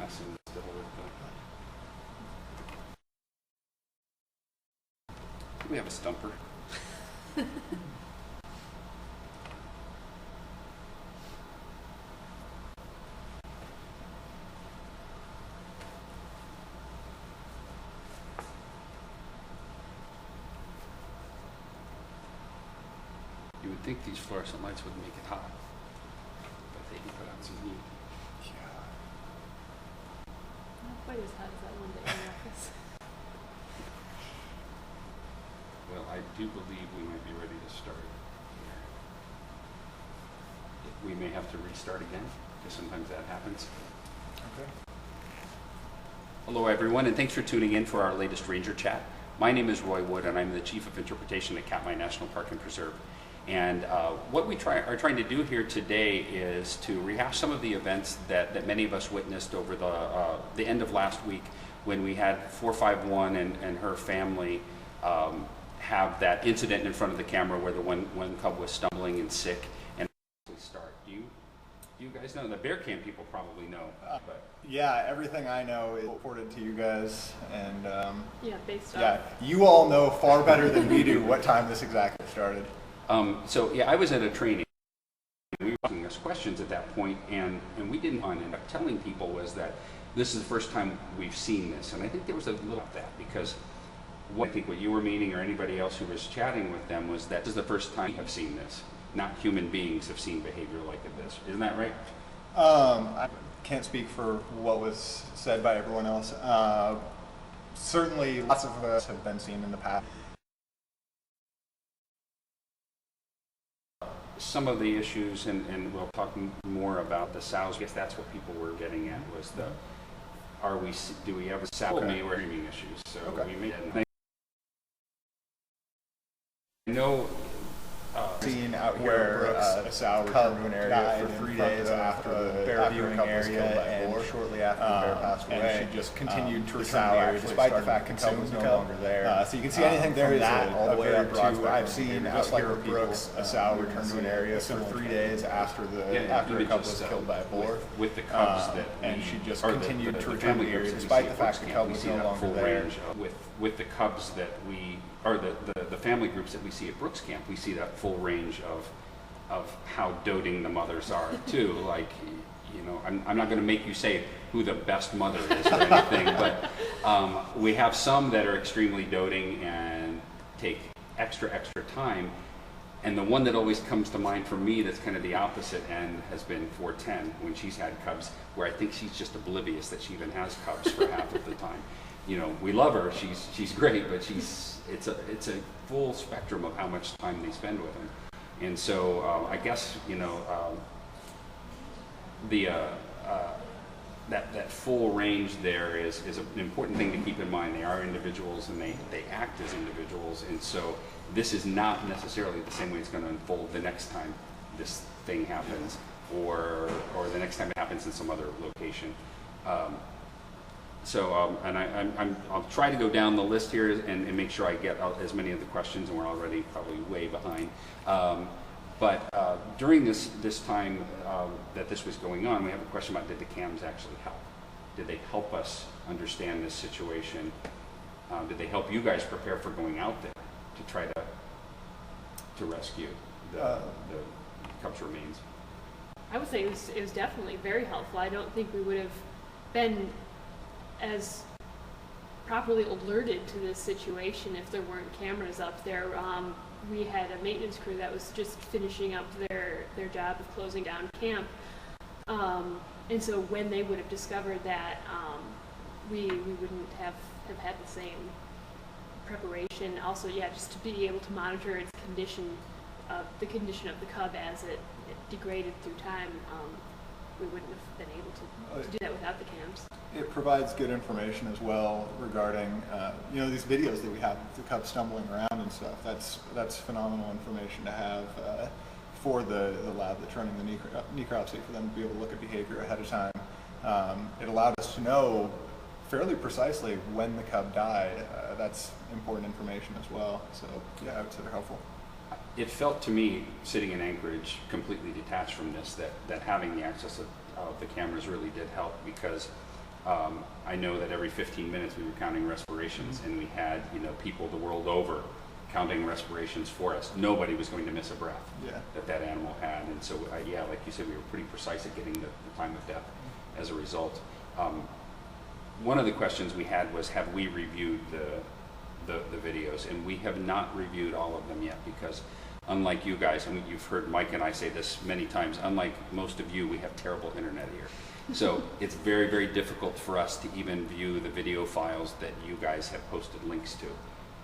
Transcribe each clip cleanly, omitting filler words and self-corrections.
messing still with the... We have a stumper. You would think these fluorescent lights would make it hot, but they can put out some heat. Not quite as hot as that one day in the office. Well, I do believe we might be ready to start. We may have to restart again, because sometimes that happens. Okay. Hello, everyone, and thanks for tuning in for our latest Ranger Chat. My name is Roy Wood, and I'm the Chief of Interpretation at Katmai National Park and Preserve. And what we are trying to do here today is to rehash some of the events that many of us witnessed over the end of last week when we had 451 and her family have that incident in front of the camera where the one cub was stumbling and sick and start. Do you guys know? The Bear Camp people probably know. But Yeah, everything I know is reported to you guys, and Yeah, based yeah, on. you all know far better than we do what time this exactly started. So yeah, I was at a training. We were asking us questions at that point, and we didn't end up telling people was that this is the first time we've seen this, and I think there was a little of that because I think what you were meaning or anybody else who was chatting with them was that this is the first time we have seen this. Not human beings have seen behavior like this. Isn't that right? I can't speak for what was said by everyone else. Certainly, lots of us have been seen in the past. Some of the issues, and we'll talk more about the sows. I guess that's what people were getting at was the, do we have a sow or screaming issues? So Okay. we made I know Seen out here, a sow returned to an area for 3 days after the bear viewing area, and shortly after the bear passed away, and she just continued to return to the area despite the fact that the cub was no longer there. So you can see anything from that all the way up to I've seen just like with Brooks, a sow returned to an area for 3 days after a cub was killed by a boar. with the cubs and she just continued to return to the area despite the fact the cub was no longer there. With the cubs that we, or the family groups that we see at Brooks Camp, we see that full range of how doting the mothers are too. Like, you know, I'm not going to make you say who the best mother is or anything, but we have some that are extremely doting and take extra time. And the one that always comes to mind for me that's kind of the opposite end has been 410 when she's had cubs, where I think she's just oblivious that she even has cubs for half of the time. You know, we love her, she's great, but it's a full spectrum of how much time they spend with him. And so I guess, you know, that full range there is an important thing to keep in mind. They are individuals and they act as individuals, and so this is not necessarily the same way it's going to unfold the next time this thing happens, or the next time it happens in some other location. I'll try to go down the list here and make sure I get out as many of the questions, and we're already probably way behind. But during this time that this was going on, we have a question about, did the cams actually help? Did they help us understand this situation? Did they help you guys prepare for going out there to try to rescue the cubs' remains? I would say it was definitely very helpful. I don't think we would have been as properly alerted to this situation if there weren't cameras up there. We had a maintenance crew that was just finishing up their job of closing down camp, and so when they would have discovered that, we wouldn't have had the same preparation. Also, yeah, just to be able to monitor its condition, the condition of the cub as it degraded through time. We wouldn't have been able to do that without the cams. It provides good information as well regarding, these videos that we have of the cubs stumbling around and stuff. That's phenomenal information to have for the lab that's running the necropsy, for them to be able to look at behavior ahead of time. It allowed us to know fairly precisely when the cub died. That's important information as well. So yeah, I would say they're helpful. It felt to me, sitting in Anchorage, completely detached from this, that having the access of the cameras really did help, because I know that every 15 minutes we were counting respirations, and we had, you know, people the world over counting respirations for us. Nobody was going to miss a breath that animal had. And so, yeah, like you said, we were pretty precise at getting the time of death as a result. One of the questions we had was, have we reviewed the videos? And we have not reviewed all of them yet, because unlike you guys, and you've heard Mike and I say this many times, unlike most of you, we have terrible internet here. So it's very, very difficult for us to even view the video files that you guys have posted links to.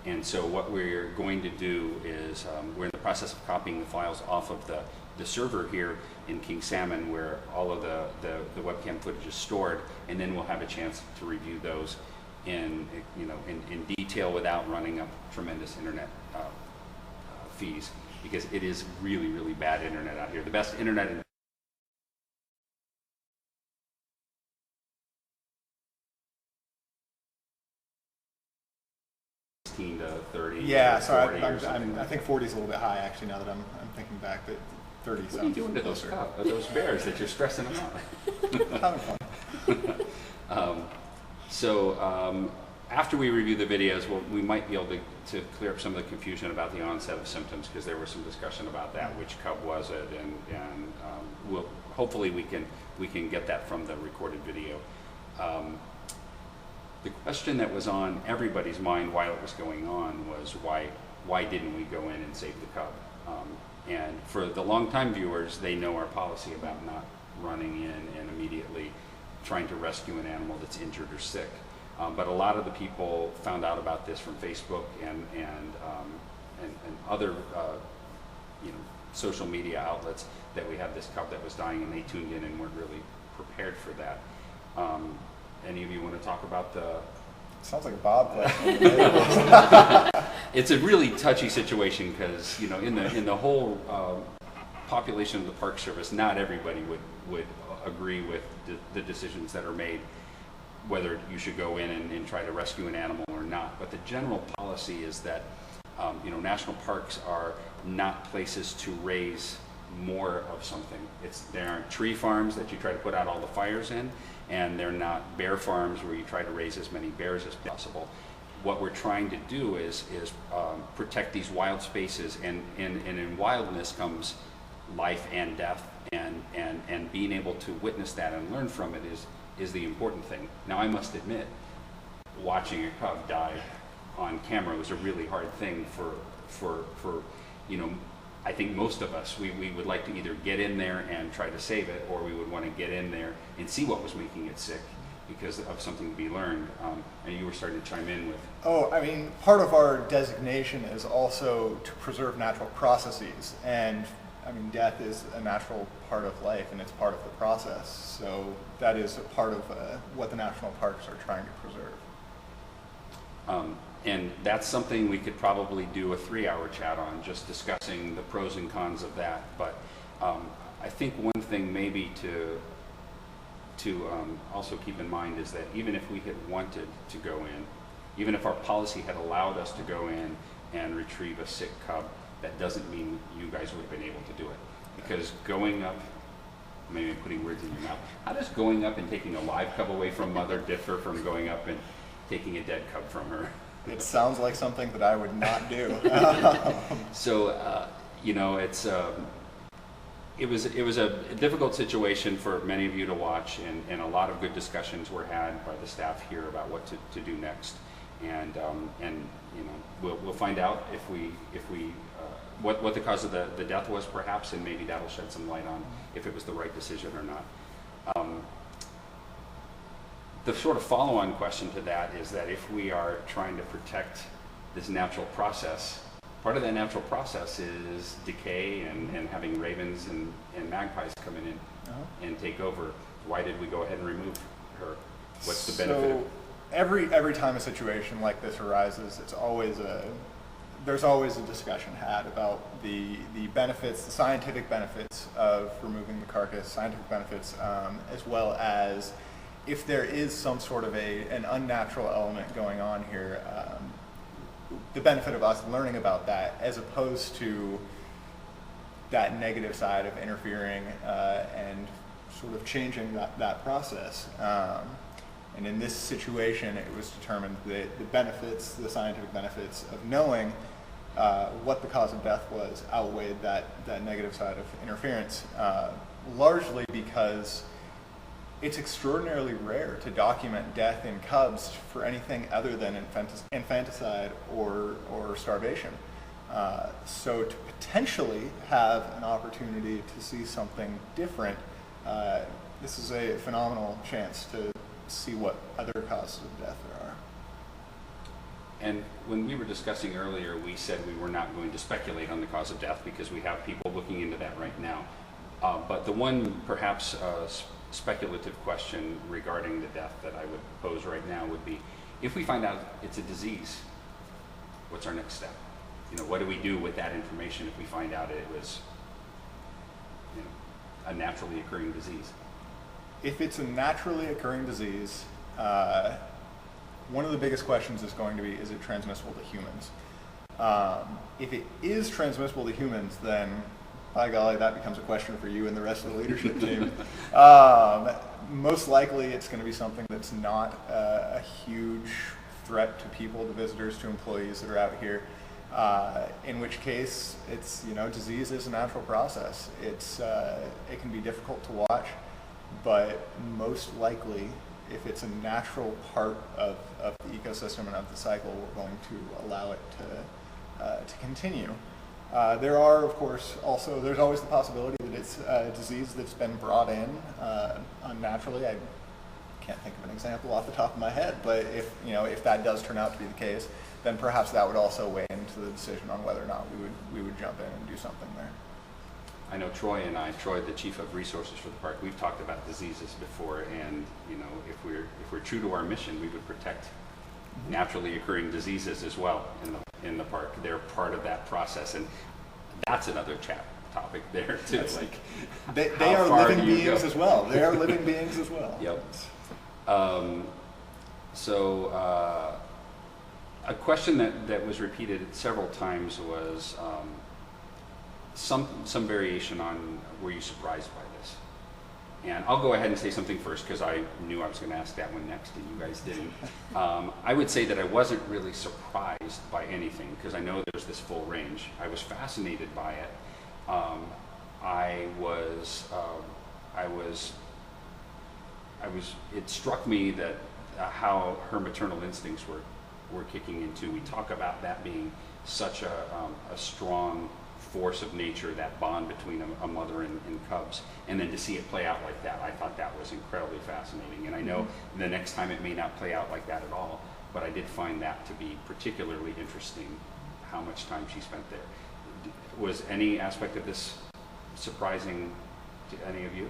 And so what we're going to do is we're in the process of copying the files off of the server here in King Salmon, where all of the webcam footage is stored, and then we'll have a chance to review those in detail without running up tremendous internet fees, because it is really, really bad internet out here. The best internet in to 30. Yeah, so 40 or something. I think 40 is a little bit high, actually, now that I'm thinking back, that 30 sounds What are you doing to those bears that you're stressing them out? Having fun. After we review the videos, we might be able to clear up some of the confusion about the onset of symptoms, because there was some discussion about that, which cub was it, and hopefully we can get that from the recorded video. The question that was on everybody's mind while it was going on was, why didn't we go in and save the cub? And for the longtime viewers, they know our policy about not running in and immediately trying to rescue an animal that's injured or sick. But a lot of the people found out about this from Facebook and other social media outlets, that we had this cub that was dying, and they tuned in and weren't really prepared for that. Any of you want to talk about the... Sounds like a Bob question. It's a really touchy situation, because in the whole population of the Park Service, not everybody would agree with the decisions that are made, whether you should go in and try to rescue an animal or not. But the general policy is that national parks are not places to raise more of something. There aren't tree farms that you try to put out all the fires in, and they're not bear farms where you try to raise as many bears as possible. What we're trying to do is protect these wild spaces, and in wildness comes life and death, and being able to witness that and learn from it is the important thing. Now, I must admit, watching a cub die on camera was a really hard thing for I think most of us, we would like to either get in there and try to save it, or we would want to get in there and see what was making it sick, because of something to be learned. And you were starting to chime in with... Oh, I mean, part of our designation is also to preserve natural processes, and I mean, death is a natural part of life, and it's part of the process. So that is a part of what the national parks are trying to preserve. And that's something we could probably do a 3-hour chat on, just discussing the pros and cons of that. But I think one thing maybe to also keep in mind is that even if we had wanted to go in, even if our policy had allowed us to go in and retrieve a sick cub, that doesn't mean you guys would have been able to do it. Because going up, maybe I'm putting words in your mouth, how does going up and taking a live cub away from mother differ from going up and taking a dead cub from her? It sounds like something that I would not do. So, it was a difficult situation for many of you to watch, and a lot of good discussions were had by the staff here about what to do next. And we'll find out if we what the cause of the death was, perhaps, and maybe that'll shed some light on if it was the right decision or not. The sort of follow-on question to that is that if we are trying to protect this natural process, part of that natural process is decay and having ravens and magpies come in and take over. Why did we go ahead and remove her? What's the benefit? So every time a situation like this arises, there's always a discussion had about the benefits, the scientific benefits of removing the carcass, scientific benefits, as well as if there is some sort of an unnatural element going on here, the benefit of us learning about that, as opposed to that negative side of interfering and sort of changing that process. And in this situation, it was determined that the benefits, the scientific benefits of knowing what the cause of death was outweighed that negative side of interference, largely because it's extraordinarily rare to document death in cubs for anything other than infanticide or starvation. So to potentially have an opportunity to see something different, this is a phenomenal chance to see what other causes of death there are. And when we were discussing earlier, we said we were not going to speculate on the cause of death because we have people looking into that right now. But the one perhaps speculative question regarding the death that I would pose right now would be, if we find out it's a disease, what's our next step? You know, what do we do with that information if we find out it was, you know, a naturally occurring disease? If it's a naturally occurring disease, one of the biggest questions is going to be, is it transmissible to humans? If it is transmissible to humans, then by golly, that becomes a question for you and the rest of the leadership team. Most likely it's going to be something that's not a huge threat to people, to visitors, to employees that are out here. In which case, it's, you know, disease is a natural process. It can be difficult to watch, but most likely, if it's a natural part of the ecosystem and of the cycle, we're going to allow it to continue. There are, of course, also, there's always the possibility that it's a disease that's been brought in unnaturally. I can't think of an example off the top of my head, but if that does turn out to be the case, then perhaps that would also weigh into the decision on whether or not we would jump in and do something there. I know Troy, the chief of resources for the park, we've talked about diseases before, and you know, if we're true to our mission, we would protect naturally occurring diseases as well in the park. They're part of that process, and that's another topic there too. That's, like they are living beings as well. They are living beings as well. Yep. A question that was repeated several times was some variation on, were you surprised by this? And I'll go ahead and say something first because I knew I was going to ask that one next and you guys didn't. I would say that I wasn't really surprised by anything because I know there's this full range. I was fascinated by it. It struck me that how her maternal instincts were kicking into. We talk about that being such a strong force of nature, that bond between a mother and cubs, and then to see it play out like that, I thought that was incredibly fascinating. And I know the next time it may not play out like that at all, but I did find that to be particularly interesting, how much time she spent there. Was any aspect of this surprising to any of you?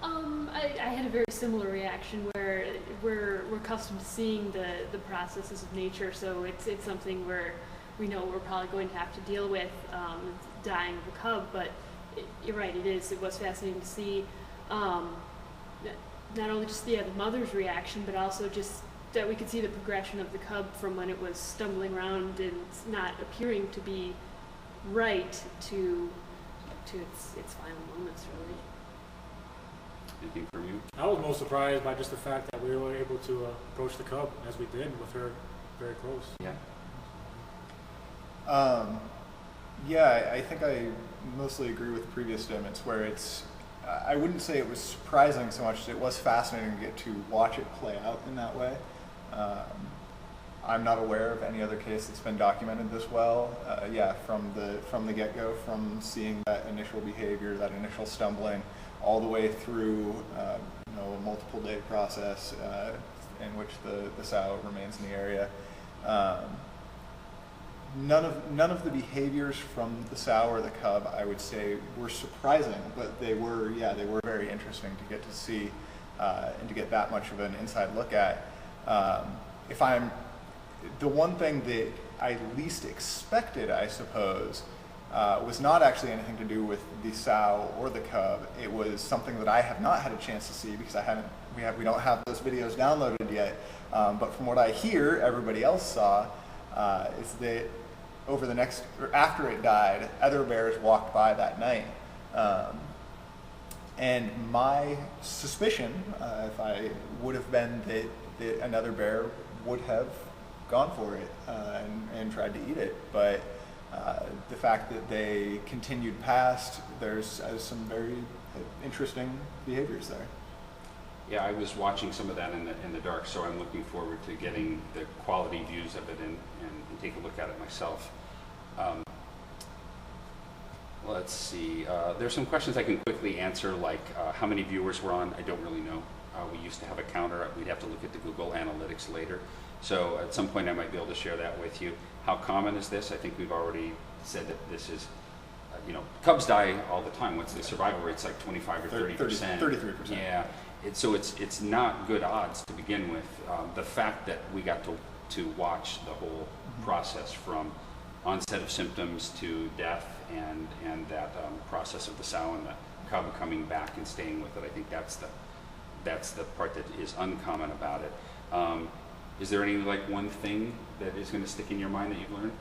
I had a very similar reaction where we're accustomed to seeing the processes of nature, so it's something where we know we're probably going to have to deal with dying of a cub, but you're right, it was fascinating to see not only just the mother's reaction, but also just that we could see the progression of the cub from when it was stumbling around and not appearing to be right to its final moments, really. Anything from you? I was most surprised by just the fact that we were able to approach the cub as we did with her very close. Yeah. I think I mostly agree with previous statements where I wouldn't say it was surprising so much as it was fascinating to get to watch it play out in that way. I'm not aware of any other case that's been documented this well. From the get-go, from seeing that initial behavior, that initial stumbling, all the way through a multiple day process in which the sow remains in the area. None of the behaviors from the sow or the cub, I would say, were surprising, but they were very interesting to get to see and to get that much of an inside look at. The one thing that I least expected, I suppose, was not actually anything to do with the sow or the cub. It was something that I have not had a chance to see because we don't have those videos downloaded yet. But from what I hear, everybody else saw. Is that after it died, other bears walked by that night. And my suspicion, if I would have been that another bear would have gone for it and tried to eat it. But the fact that they continued past, there's some very interesting behaviors there. Yeah, I was watching some of that in the dark, so I'm looking forward to getting the quality views of it and take a look at it myself. Let's see. There's some questions I can quickly answer, like how many viewers were on. I don't really know. We used to have a counter. We'd have to look at the Google Analytics later. So at some point I might be able to share that with you. How common is this? I think we've already said that this is, cubs die all the time. What's the survival rate? It's like 25 or 30%. 33%. Yeah. So it's not good odds to begin with. The fact that we got to watch the whole process from onset of symptoms to death and that process of the sow and the cub coming back and staying with it, I think that's the part that is uncommon about it. Is there any one thing that is going to stick in your mind that you've learned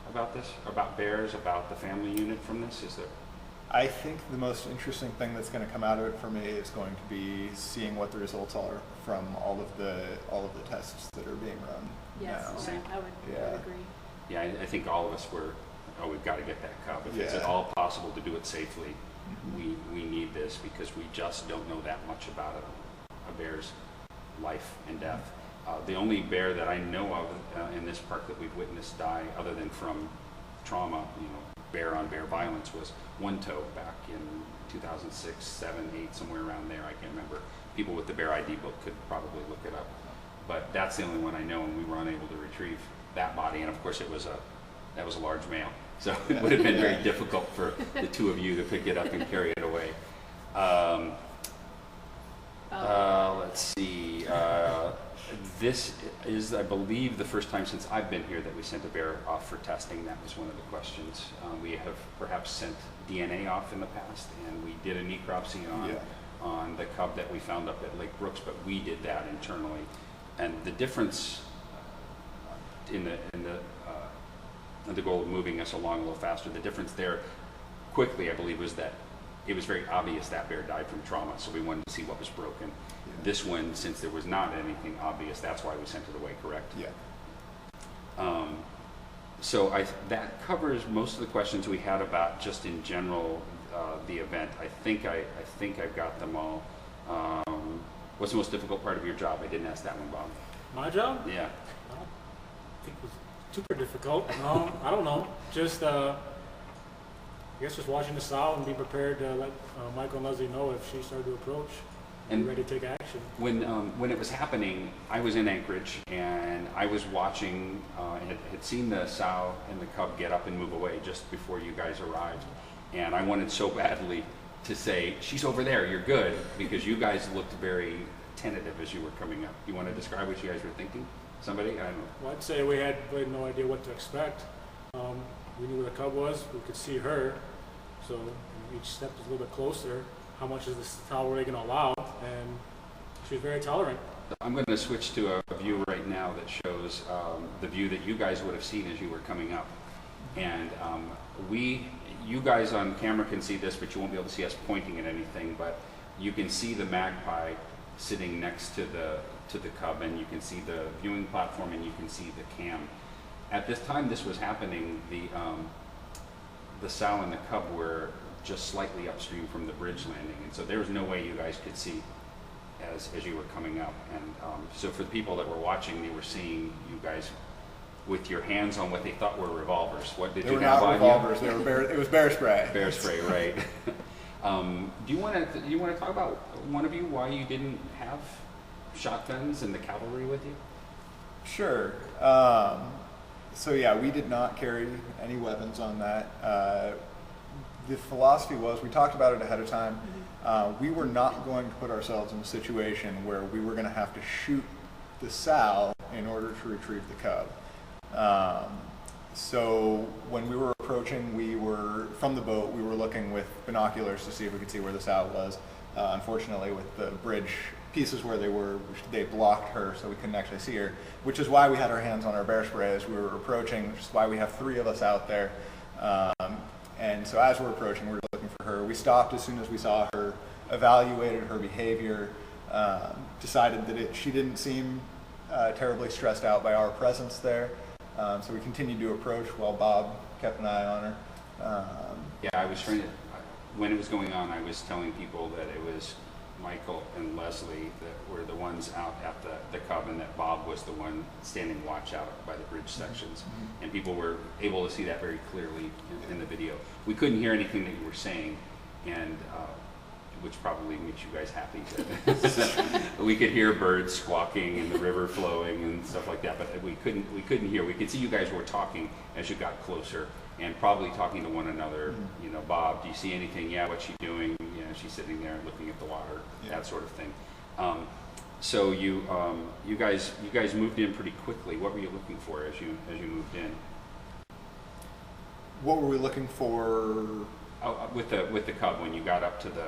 about this, about bears, about the family unit from this? Is there? I think the most interesting thing that's going to come out of it for me is going to be seeing what the results are from all of the tests that are being run Yes, now. I would agree. Yeah, I think all of us we've got to get that cub. If it's at all possible to do it safely, we need this because we just don't know that much about a bear's life and death. The only bear that I know of in this park that we've witnessed die, other than from trauma, bear on bear violence, was One Toe back in 2006, 7, 8, somewhere around there. I can't remember. People with the Bear ID book could probably look it up. But that's the only one I know, and we were unable to retrieve that body. And of course, that was a large male, so it would have been very difficult for the two of you to pick it up and carry it away. Let's see. This is, I believe, the first time since I've been here that we sent a bear off for testing. That was one of the questions. We have perhaps sent DNA off in the past, and we did a necropsy on the cub that we found up at Lake Brooks, but we did that internally. And the difference in the goal of moving us along a little faster, the difference there quickly, I believe, was that it was very obvious that bear died from trauma, so we wanted to see what was broken. This one, since there was not anything obvious, that's why we sent it away, correct? Yeah. So that covers most of the questions we had about just in general the event. I think I've got them all. What's the most difficult part of your job? I didn't ask that one, Bob. My job? Yeah. I don't think it was super difficult. I don't know. Just, I guess just watching the sow and be prepared to let Michael and Leslie know if she started to approach and be ready to take action. When it was happening, I was in Anchorage and I was watching and had seen the sow and the cub get up and move away just before you guys arrived. And I wanted so badly to say, she's over there, you're good, because you guys looked very tentative as you were coming up. You want to describe what you guys were thinking? Somebody? I don't know. Well, I'd say we had no idea what to expect. We knew where the cub was. We could see her. So each step was a little bit closer. How much is this sow really going to allow? And she was very tolerant. I'm going to switch to a view right now that shows the view that you guys would have seen as you were coming up. And you guys on camera can see this, but you won't be able to see us pointing at anything. But you can see the magpie sitting next to the cub, and you can see the viewing platform, and you can see the cam. At this time this was happening, the sow and the cub were just slightly upstream from the bridge landing, and so there was no way you guys could see as you were coming up. And so for the people that were watching, they were seeing you guys with your hands on what they thought were revolvers. What did you have on you? They were not revolvers. They were it was bear spray. Bear spray, right? Do you want to talk about, one of you, why you didn't have shotguns and the cavalry with you? Sure. So yeah, we did not carry any weapons on that. The philosophy was, we talked about it ahead of time. We were not going to put ourselves in a situation where we were going to have to shoot the sow in order to retrieve the cub. So when we were approaching, from the boat, we were looking with binoculars to see if we could see where the sow was. Unfortunately, with the bridge pieces where they blocked her, so we couldn't actually see her, which is why we had our hands on our bear spray as we were approaching, which is why we have 3 of us out there. And so as we're approaching, we're looking for her. We stopped as soon as we saw her. evaluated her behavior, decided that she didn't seem terribly stressed out by our presence there. So we continued to approach while Bob kept an eye on her. Yeah, I was trying to, when it was going on, I was telling people that it was Michael and Leslie that were the ones out at the Cub, and that Bob was the one standing watch out by the bridge sections. Mm-hmm. And people were able to see that very clearly in the video. We couldn't hear anything that you were saying, and which probably makes you guys happy. We could hear birds squawking and the river flowing and stuff like that, but we couldn't hear. We could see you guys were talking as you got closer, and probably talking to one another. You know, Bob, do you see anything? Yeah, what's she doing? You know, she's sitting there looking at the water, that sort of thing. So you guys moved in pretty quickly. What were you looking for as you moved in? What were we looking for? With the Cub when you got up to the.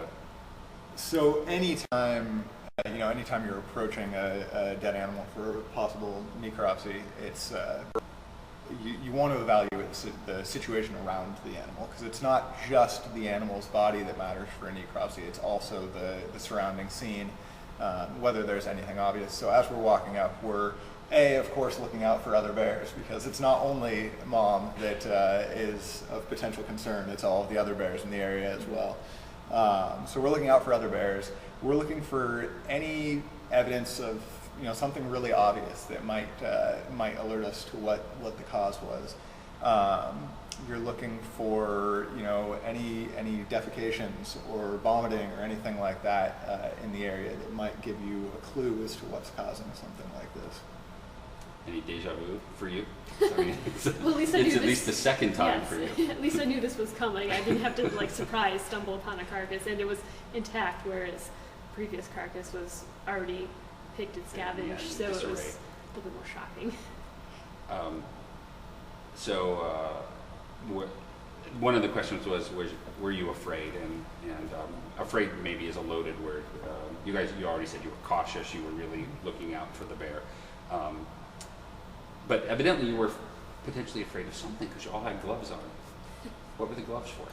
So anytime you're approaching a dead animal for possible necropsy, it's you want to evaluate the situation around the animal, because it's not just the animal's body that matters for a necropsy, it's also the surrounding scene, whether there's anything obvious. So as we're walking up, we're of course looking out for other bears, because it's not only Mom that is of potential concern, it's all of the other bears in the area as well. So we're looking out for other bears. We're looking for any evidence of something really obvious that might alert us to what the cause was. You're looking for any defecations or vomiting or anything like that in the area that might give you a clue as to what's causing something like this. Any deja vu for you? I mean, Well, at least I knew it's at this- least the second time Yes. for you. At least I knew this was coming. I didn't have to surprise stumble upon a carcass, and it was intact, whereas previous carcass was already picked and scavenged, Yeah, so it disarray. was a little bit more shocking. One of the questions was were you afraid? And afraid maybe is a loaded word. You already said you were cautious. You were really looking out for the bear. But evidently you were potentially afraid of something because you all had gloves on. What were the gloves for?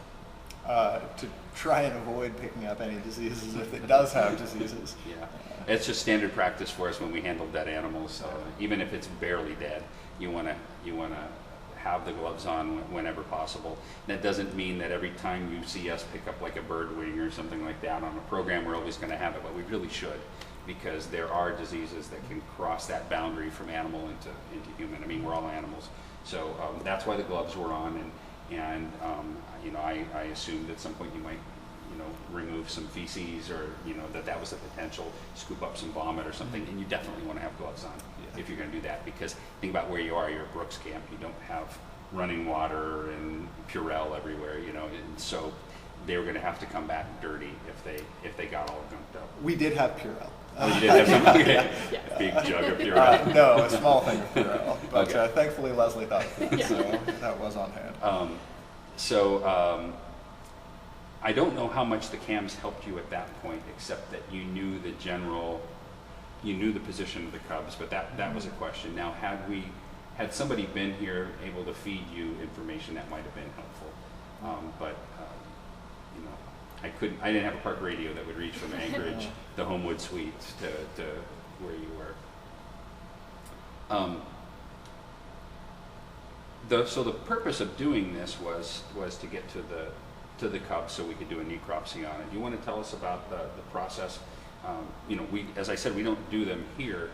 To try and avoid picking up any diseases if it does have diseases. Yeah, it's just standard practice for us when we handle dead animals. Even if it's barely dead, you want to have the gloves on whenever possible. That doesn't mean that every time you see us pick up like a bird wing or something like that on a program, we're always going to have it, but we really should, because there are diseases that can cross that boundary from animal into human. I mean, we're all animals, so that's why the gloves were on, and I assumed at some point you might remove some feces, or that was a potential, scoop up some vomit or something, and you definitely want to have gloves on if you're going to do that, because think about where you are. You're at Brooks Camp. You don't have running water and Purell everywhere, and so they were going to have to come back dirty if they got all gunked up. We did have Purell. Oh, you did have some? Okay. Yeah. Big jug of Purell. No, a small thing of Purell, but Okay. thankfully Leslie thought of that, Yeah. so that was on hand. I don't know how much the cams helped you at that point, except that you knew the position of the cubs, but that was a question. Now, had somebody been here able to feed you information, that might have been helpful. I didn't have a park radio that would reach from Anchorage, the Homewood Suites, to where you were. So the purpose of doing this was to get to the cubs so we could do a necropsy on it. Do you want to tell us about the process? As I said, we don't do them here.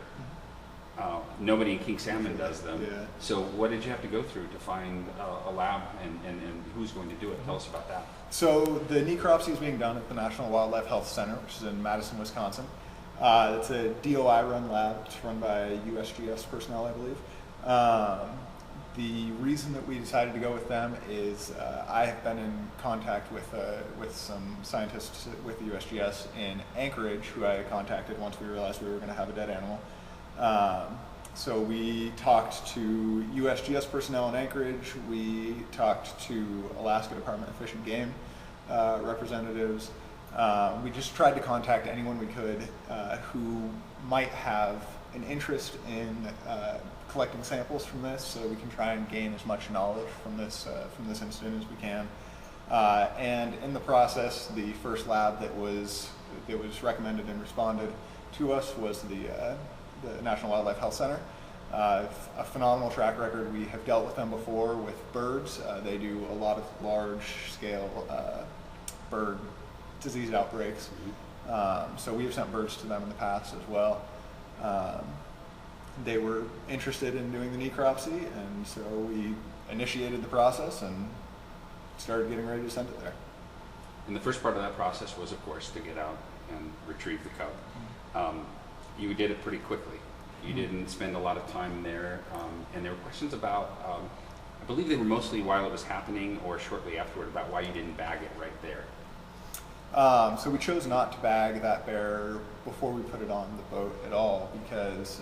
Nobody in King Salmon does them. Yeah. So what did you have to go through to find a lab, and who's going to do it? Tell us about that. So the necropsy is being done at the National Wildlife Health Center, which is in Madison, Wisconsin. It's a DOI-run lab. It's run by USGS personnel, I believe. The reason that we decided to go with them is I have been in contact with some scientists with the USGS in Anchorage, who I contacted once we realized we were going to have a dead animal. So we talked to USGS personnel in Anchorage. We talked to Alaska Department of Fish and Game representatives. We just tried to contact anyone we could who might have an interest in collecting samples from this, so we can try and gain as much knowledge from this incident as we can. And in the process, the first lab that was that was recommended and responded to us was the National Wildlife Health Center. A phenomenal track record. We have dealt with them before with birds. They do a lot of large-scale bird disease outbreaks. So we have sent birds to them in the past as well. They were interested in doing the necropsy, and so we initiated the process and started getting ready to send it there. And the first part of that process was, of course, to get out and retrieve the cub. You did it pretty quickly. You didn't spend a lot of time there, and there were questions about, I believe they were mostly while it was happening or shortly afterward, about why you didn't bag it right there. So we chose not to bag that bear before we put it on the boat at all, because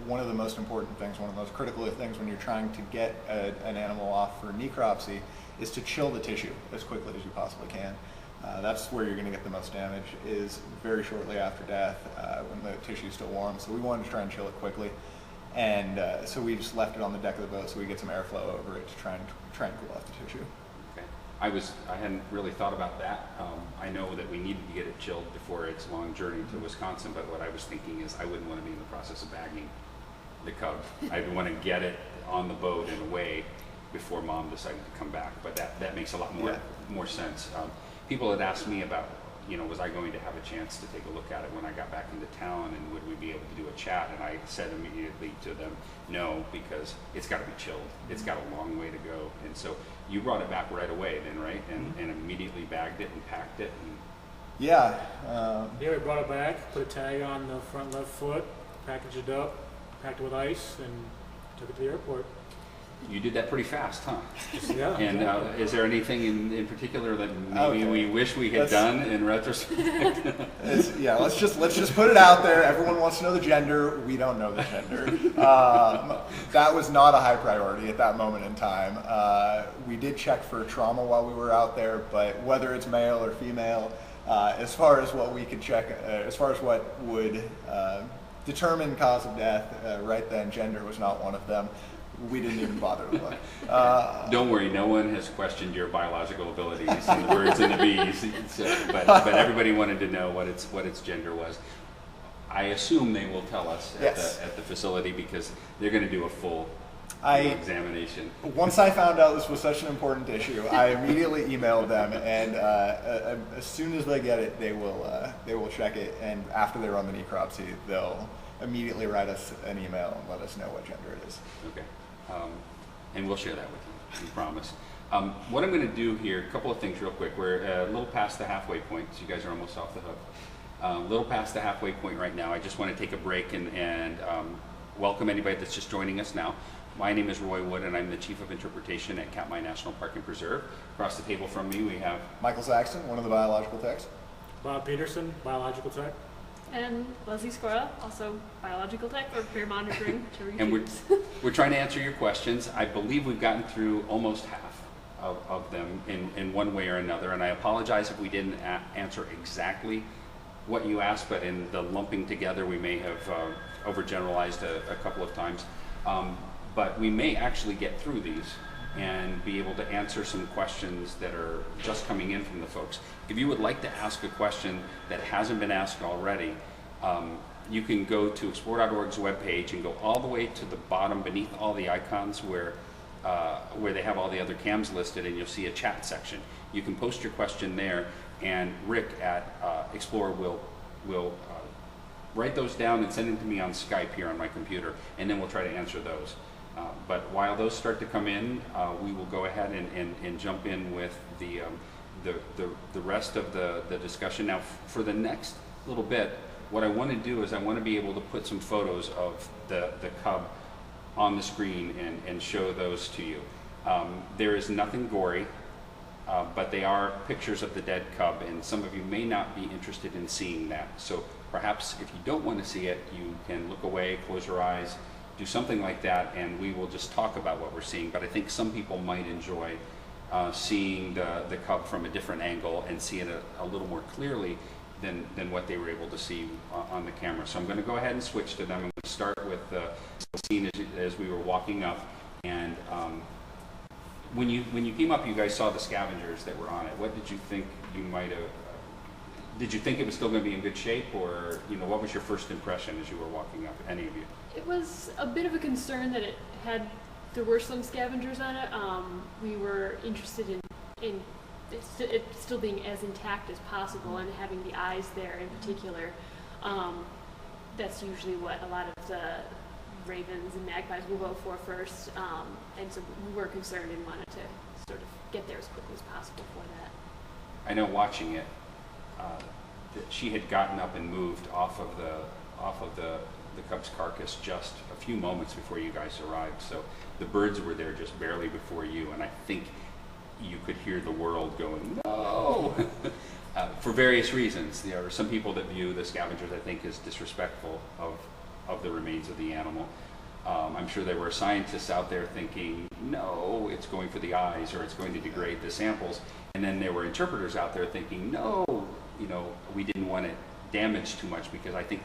one of the most important things, one of the most critical things when you're trying to get an animal off for necropsy is to chill the tissue as quickly as you possibly can. That's where you're going to get the most damage, is very shortly after death when the tissue is still warm. So we wanted to try and chill it quickly, and so we just left it on the deck of the boat so we get some airflow over it to try and cool off the tissue. Okay. I hadn't really thought about that. I know that we needed to get it chilled before its long journey to Wisconsin, but what I was thinking is I wouldn't want to be in the process of bagging the cub. I'd want to get it on the boat and away before Mom decided to come back. But that makes a lot more sense. People had asked me about, was I going to have a chance to take a look at it when I got back into town, and would we be able to do a chat? And I said immediately to them, no, because it's got to be chilled. It's got a long way to go. And so you brought it back right away then, right? And immediately bagged it and packed it? Yeah. Yeah, we brought it back, put a tag on the front left foot, packaged it up, packed it with ice, and took it to the airport. You did that pretty fast, huh? Yeah. And is there anything in particular that maybe we wish we had done in retrospect? Let's just put it out there. Everyone wants to know the gender. We don't know the gender. That was not a high priority at that moment in time. We did check for trauma while we were out there, but whether it's male or female, as far as what we could check, as far as what would determine cause of death, right then, gender was not one of them. We didn't even bother to look. Don't worry, no one has questioned your biological abilities in the birds and the bees. But everybody wanted to know what its gender was. I assume they will tell us at the facility, because they're going to do a full examination. Once I found out this was such an important issue, I immediately emailed them, and as soon as they get it, they will check it. And after they run the necropsy, they'll immediately write us an email and let us know what gender it is. Okay. And we'll share that with you, we promise. What I'm going to do here, a couple of things real quick. We're a little past the halfway point, so you guys are almost off the hook. A little past the halfway point right now. I just want to take a break and welcome anybody that's just joining us now. My name is Roy Wood, and I'm the Chief of Interpretation at Katmai National Park and Preserve. Across the table from me, we have Michael Saxton, one of the biological techs. Bob Peterson, biological tech. And Leslie Scora, also biological tech or peer monitoring, whichever you And choose. we're trying to answer your questions. I believe we've gotten through almost half of them in one way or another, and I apologize if we didn't answer exactly what you asked, but in the lumping together we may have overgeneralized a couple of times. But we may actually get through these and be able to answer some questions that are just coming in from the folks. If you would like to ask a question that hasn't been asked already, you can go to Explore.org's webpage and go all the way to the bottom beneath all the icons where they have all the other cams listed, and you'll see a chat section. You can post your question there, and Rick at Explore will write those down and send them to me on Skype here on my computer, and then we'll try to answer those. But while those start to come in, we will go ahead and jump in with the rest of the discussion. Now, for the next little bit, what I want to do is I want to be able to put some photos of the cub on the screen and show those to you. There is nothing gory, but they are pictures of the dead cub, and some of you may not be interested in seeing that. So perhaps if you don't want to see it, you can look away, close your eyes, do something like that, and we will just talk about what we're seeing. But I think some people might enjoy seeing the cub from a different angle and seeing it a little more clearly than what they were able to see on the camera. So I'm going to go ahead and switch to them. I'm going to start with the scene as we were walking up. And when you came up, you guys saw the scavengers that were on it. What did you think you might have Did you think it was still going to be in good shape, or what was your first impression as you were walking up? Any of you? It was a bit of a concern that there were some scavengers on it. We were interested in it still being as intact as possible and having the eyes there in particular. That's usually what a lot of the ravens and magpies will go for first, and so we were concerned and wanted to sort of get there as quickly as possible for that. I know watching it, that she had gotten up and moved off of the cub's carcass just a few moments before you guys arrived. So the birds were there just barely before you, and I think you could hear the world going, no! For various reasons. There are some people that view the scavengers, I think, as disrespectful of the remains of the animal. I'm sure there were scientists out there thinking, no, it's going for the eyes, or it's going to degrade the samples. And then there were interpreters out there thinking, no, we didn't want it damaged too much, because I think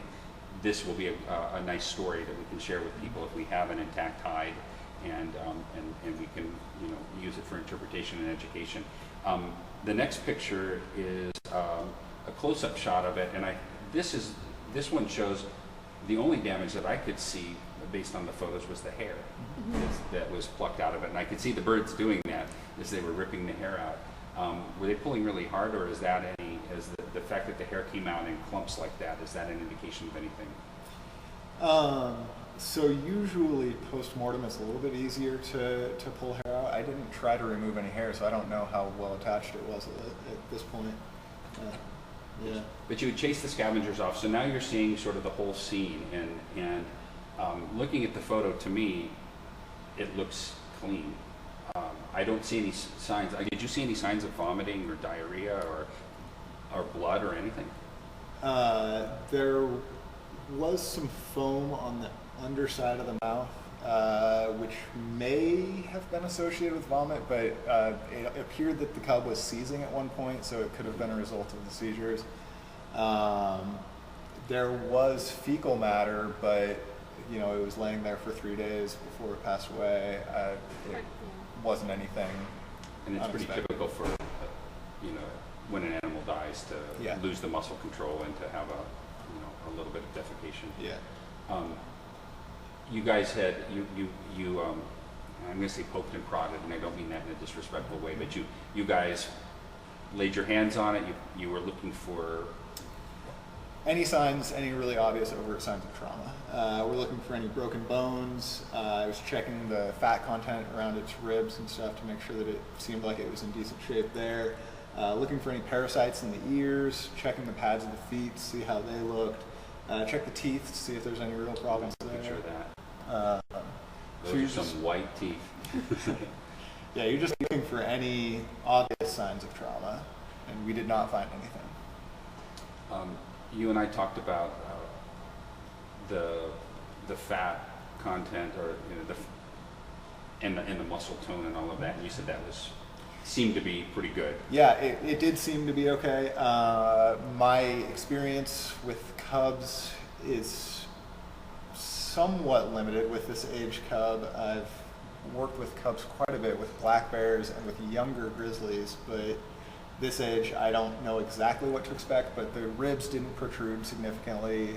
this will be a nice story that we can share with people if we have an intact hide, and we can use it for interpretation and education. The next picture is a close-up shot of it, and this one shows the only damage that I could see based on the photos was the hair that was plucked out of it, and I could see the birds doing that as they were ripping the hair out. Were they pulling really hard, or is the fact that the hair came out in clumps like that, is that an indication of anything? So usually post-mortem it's a little bit easier to pull hair out. I didn't try to remove any hair, so I don't know how well attached it was at this point. Yeah. But you would chase the scavengers off, so now you're seeing sort of the whole scene, and looking at the photo, to me, it looks clean. I don't see any signs. Did you see any signs of vomiting or diarrhea or blood or anything? There was some foam on the underside of the mouth, which may have been associated with vomit, but it appeared that the cub was seizing at one point, so it could have been a result of the seizures. There was fecal matter, but it was laying there for 3 days before it passed away. It wasn't anything And it's pretty unexpected. typical for when an animal dies to lose the muscle control and to have a little bit of defecation. Yeah. You guys had I'm going to say poked and prodded, and I don't mean that in a disrespectful way, but you guys laid your hands on it. You were looking for Any really obvious overt signs of trauma. We're looking for any broken bones. I was checking the fat content around its ribs and stuff to make sure that it seemed like it was in decent shape there. Looking for any parasites in the ears, checking the pads of the feet to see how they looked. Check the teeth to see if there's any real problems there. picture of that. Those are some white teeth. Yeah, you're just looking for any obvious signs of trauma, and we did not find anything. You and I talked about the fat content, or and the muscle tone and all of that, and you said that seemed to be pretty good. Yeah, it did seem to be okay. My experience with cubs is somewhat limited with this age cub. I've worked with cubs quite a bit with black bears and with younger grizzlies, but this age I don't know exactly what to expect, but the ribs didn't protrude significantly.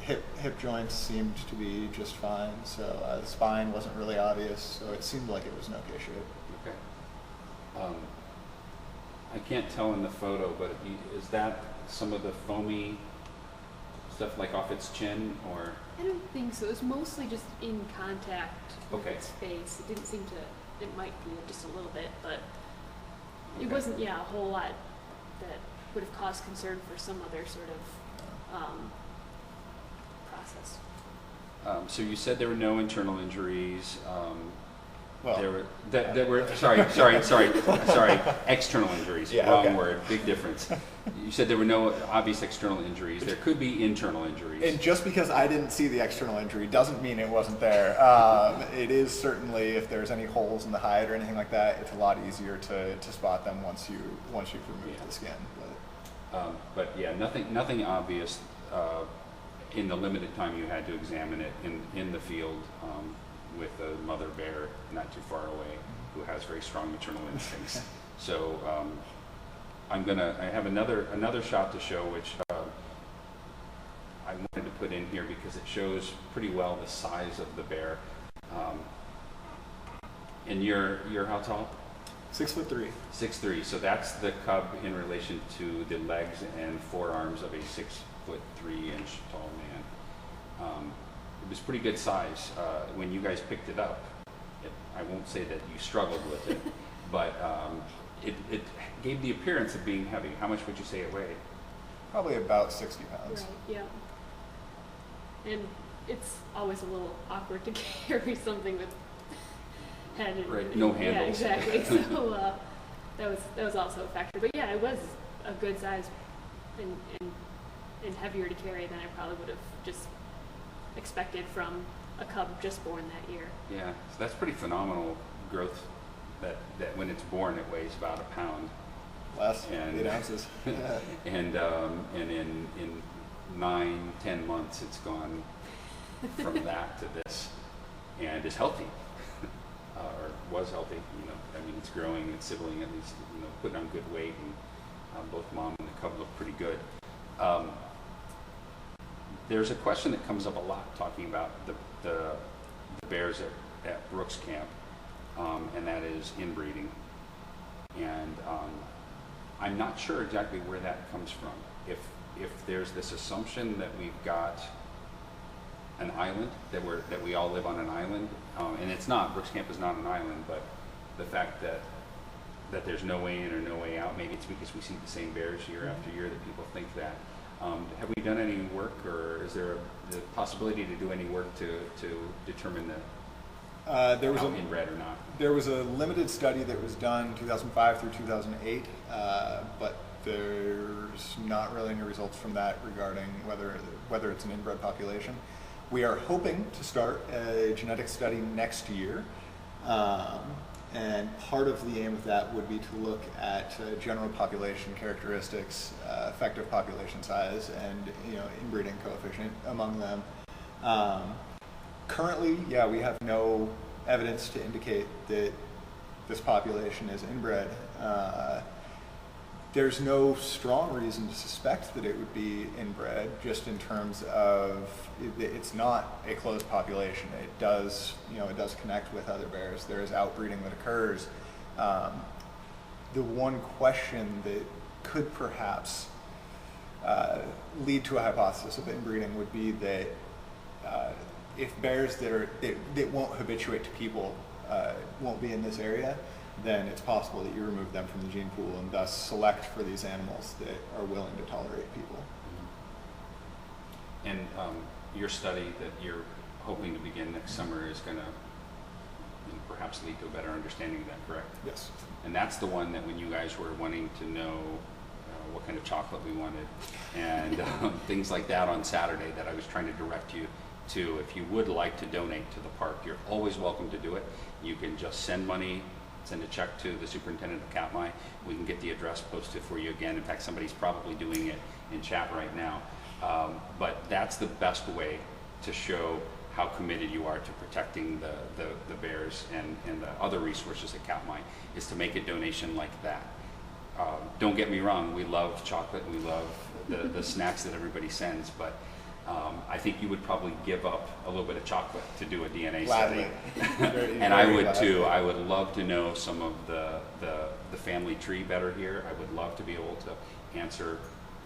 Hip joints seemed to be just fine, so the spine wasn't really obvious, so it seemed like it was in okay shape. Okay. I can't tell in the photo, but is that some of the foamy stuff like off its chin, or? I don't think so. It was mostly just in contact with Okay. its face. It didn't seem to, it might be just a little bit, but it Okay. wasn't, a whole lot that would have caused concern for some other sort of process. So you said there were no internal injuries. Well, There were sorry, external injuries. Yeah, Wrong okay. word. Big difference. You said there were no obvious external injuries. There could be internal injuries. and just because I didn't see the external injury doesn't mean it wasn't there. It is certainly, if there's any holes in the hide or anything like that, it's a lot easier to spot them once you've removed the skin. But yeah, nothing obvious in the limited time you had to examine it in the field with a mother bear not too far away who has very strong maternal instincts. So I have another shot to show, which I wanted to put in here because it shows pretty well the size of the bear. And you're how tall? 6'3". 6'3". So that's the cub in relation to the legs and forearms of a 6'3" tall man. It was pretty good size. When you guys picked it up, I won't say that you struggled with it, but it gave the appearance of being heavy. How much would you say it weighed? Probably about 60 pounds. Right, yeah. And it's always a little awkward to carry something with head and Right, no handles. Yeah, exactly. So that was also a factor. But yeah, it was a good size and heavier to carry than I probably would have just expected from a cub just born that year. Yeah, so that's pretty phenomenal growth. That when it's born, it weighs about a pound. Less, And- 8 ounces. And in 9-10 months, it's gone from that to this, and is healthy, or was healthy. I mean, it's growing, it's sibling, at least, putting on good weight, and both mom and the cub look pretty good. There's a question that comes up a lot talking about the bears at Brooks Camp, and that is inbreeding. And I'm not sure exactly where that comes from. If there's this assumption that we've got an island, that we all live on an island, and it's not. Brooks Camp is not an island, but the fact that there's no way in or no way out, maybe it's because we see the same bears year after year that people think that. Have we done any work, or is there the possibility to do any work to determine There was how a inbred or not? There was a limited study that was done 2005 through 2008, but there's not really any results from that regarding whether it's an inbred population. We are hoping to start a genetic study next year, and part of the aim of that would be to look at general population characteristics, effective population size, and inbreeding coefficient among them. Currently, we have no evidence to indicate that this population is inbred. There's no strong reason to suspect that it would be inbred, just in terms of it's not a closed population. It does connect with other bears. There is outbreeding that occurs. The one question that could perhaps lead to a hypothesis of inbreeding would be that if bears that won't habituate to people won't be in this area, then it's possible that you remove them from the gene pool and thus select for these animals that are willing to tolerate people. And your study that you're hoping to begin next summer is going to perhaps lead to a better understanding of that, correct? Yes. And that's the one that when you guys were wanting to know what kind of chocolate we wanted and things like that on Saturday, that I was trying to direct you to. If you would like to donate to the park, you're always welcome to do it. You can just send money, send a check to the superintendent of Katmai. We can get the address posted for you again. In fact, somebody's probably doing it in chat right now. But that's the best way to show how committed you are to protecting the bears and the other resources at Katmai, is to make a donation like that. Don't get me wrong, we love chocolate, we love the snacks that everybody sends, but I think you would probably give up a little bit of chocolate to do a DNA study. And I would too. I would love to know some of the family tree better here. I would love to be able to answer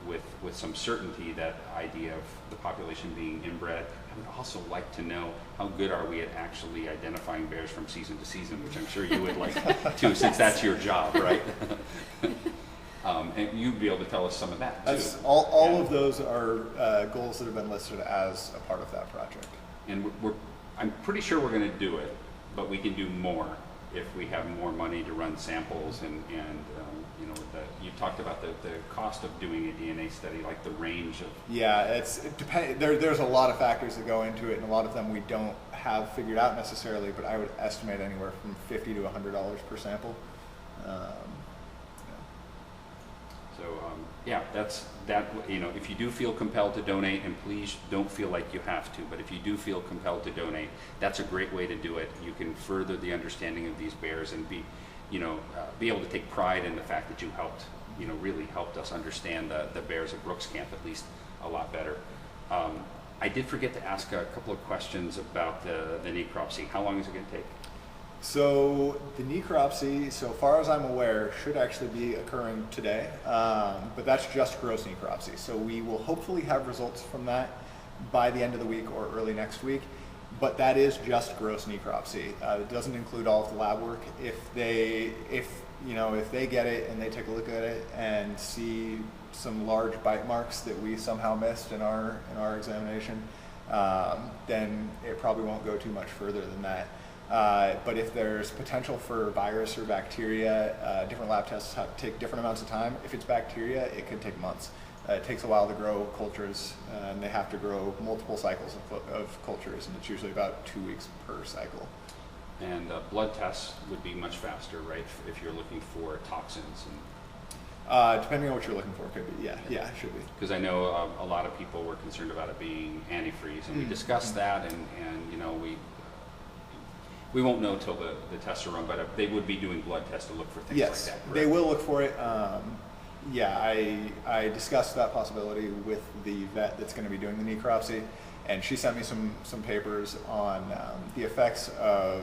with some certainty that idea of the population being inbred. I would also like to know how good are we at actually identifying bears from season to season, which I'm sure you would like to, since that's your job, right? And you'd be able to tell us some of that too. That's all of those are goals that have been listed as a part of that project. And I'm pretty sure we're going to do it, but we can do more if we have more money to run samples and you talked about the cost of doing a DNA study, like the range of. Yeah, there's a lot of factors that go into it, and a lot of them we don't have figured out necessarily, but I would estimate anywhere from $50 to $100 per sample. So that's that. If you do feel compelled to donate, and please don't feel like you have to, but if you do feel compelled to donate, that's a great way to do it. You can further the understanding of these bears and be able to take pride in the fact that you helped you know, really helped us understand the bears at Brooks Camp at least a lot better. I did forget to ask a couple of questions about the necropsy. How long is it going to take? So the necropsy, so far as I'm aware, should actually be occurring today, but that's just gross necropsy. So we will hopefully have results from that by the end of the week or early next week, but that is just gross necropsy. It doesn't include all of the lab work. If they get it and they take a look at it and see some large bite marks that we somehow missed in our examination, then it probably won't go too much further than that. But if there's potential for virus or bacteria, different lab tests have to take different amounts of time. If it's bacteria, it could take months. It takes a while to grow cultures, and they have to grow multiple cycles of cultures, and it's usually about 2 weeks per cycle. And blood tests would be much faster, right, if you're looking for toxins? Depending on what you're looking for, could be, yeah, it should be. Because I know a lot of people were concerned about it being antifreeze, and we discussed that, and you know, we won't know till the tests are run, but they would be doing blood tests to look for things like that. Yes, they will look for it. Yeah, I discussed that possibility with the vet that's going to be doing the necropsy, and she sent me some papers on the effects of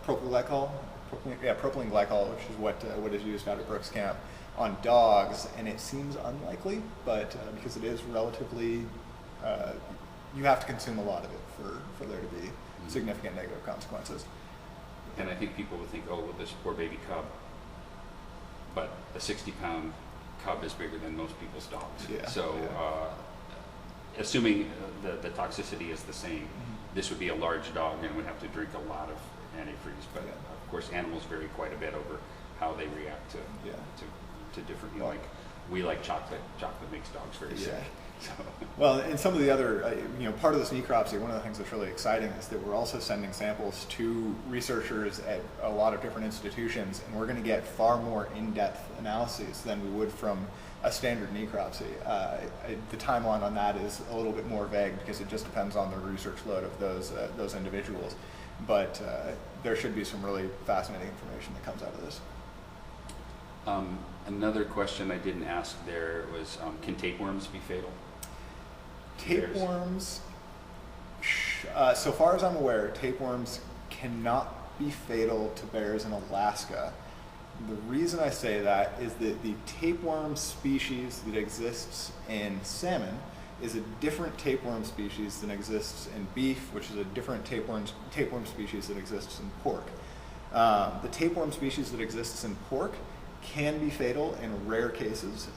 propylene glycol, which is what is used out at Brooks Camp, on dogs, and it seems unlikely, but because it is relatively, you have to consume a lot of it for there to be significant negative consequences. And I think people would think, oh, well, this poor baby cub. But a 60-pound cub is bigger than most people's dogs. Yeah, so assuming the toxicity is the same, this would be a large dog and would have to drink a lot of antifreeze. But of course, animals vary quite a bit over how they react to different, like we like chocolate. Chocolate makes dogs very sick. So. Well, and some of the other, part of this necropsy, one of the things that's really exciting is that we're also sending samples to researchers at a lot of different institutions, and we're going to get far more in-depth analyses than we would from a standard necropsy. The timeline on that is a little bit more vague because it just depends on the research load of those individuals. But there should be some really fascinating information that comes out of this. Another question I didn't ask there was, can tapeworms be fatal? Tapeworms, so far as I'm aware, tapeworms cannot be fatal to bears in Alaska. The reason I say that is that the tapeworm species that exists in salmon is a different tapeworm species than exists in beef, which is a different tapeworm species that exists in pork. The tapeworm species that exists in pork can be fatal in rare cases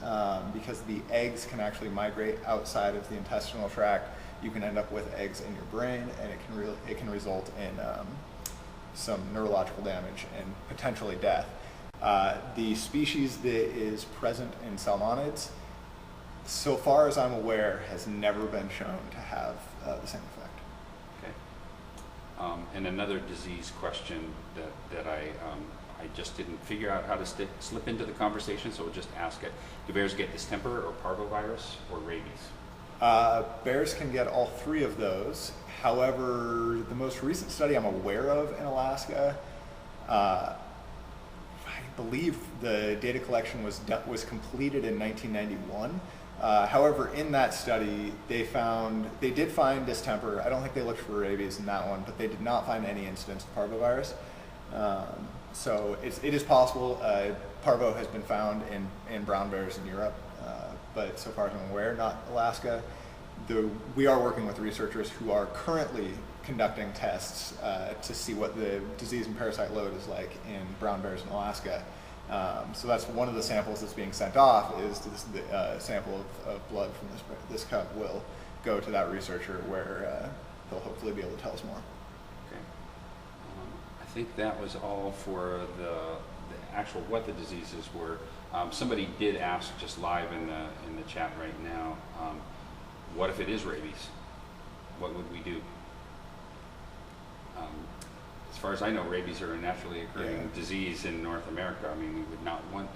because the eggs can actually migrate outside of the intestinal tract. You can end up with eggs in your brain, and it can result in some neurological damage and potentially death. The species that is present in salmonids, so far as I'm aware, has never been shown to have the same effect. Okay. And another disease question that I just didn't figure out how to slip into the conversation, so we'll just ask it. Do bears get distemper or parvovirus or rabies? Bears can get all three of those. However, the most recent study I'm aware of in Alaska, I believe the data collection was completed in 1991. However, in that study, they did find distemper. I don't think they looked for rabies in that one, but they did not find any incidence of parvovirus. So it is possible. Parvo has been found in brown bears in Europe, but so far as I'm aware, not Alaska. We are working with researchers who are currently conducting tests to see what the disease and parasite load is like in brown bears in Alaska. So that's one of the samples that's being sent off, is the sample of blood from this cub will go to that researcher where he'll hopefully be able to tell us more. Okay. I think that was all for the actual what the diseases were. Somebody did ask just live in the chat right now, what if it is rabies? What would we do? As far as I know, rabies are a naturally occurring disease in North America. I mean, we would not want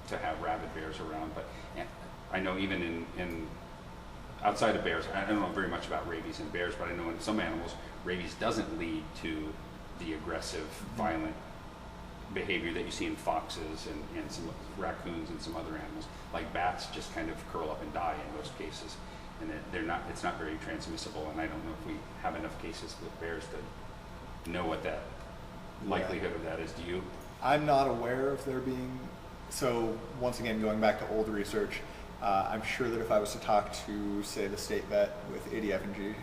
to have rabid bears around, but I know even in outside of bears, I don't know very much about rabies in bears, but I know in some animals, rabies doesn't lead to the aggressive, violent behavior that you see in foxes and some raccoons and some other animals. Like bats just kind of curl up and die in most cases, and it's not very transmissible. And I don't know if we have enough cases with bears to know what that likelihood of that is. Do you? I'm not aware of there being, so once again, going back to old research, I'm sure that if I was to talk to, say, the state vet with ADF&G,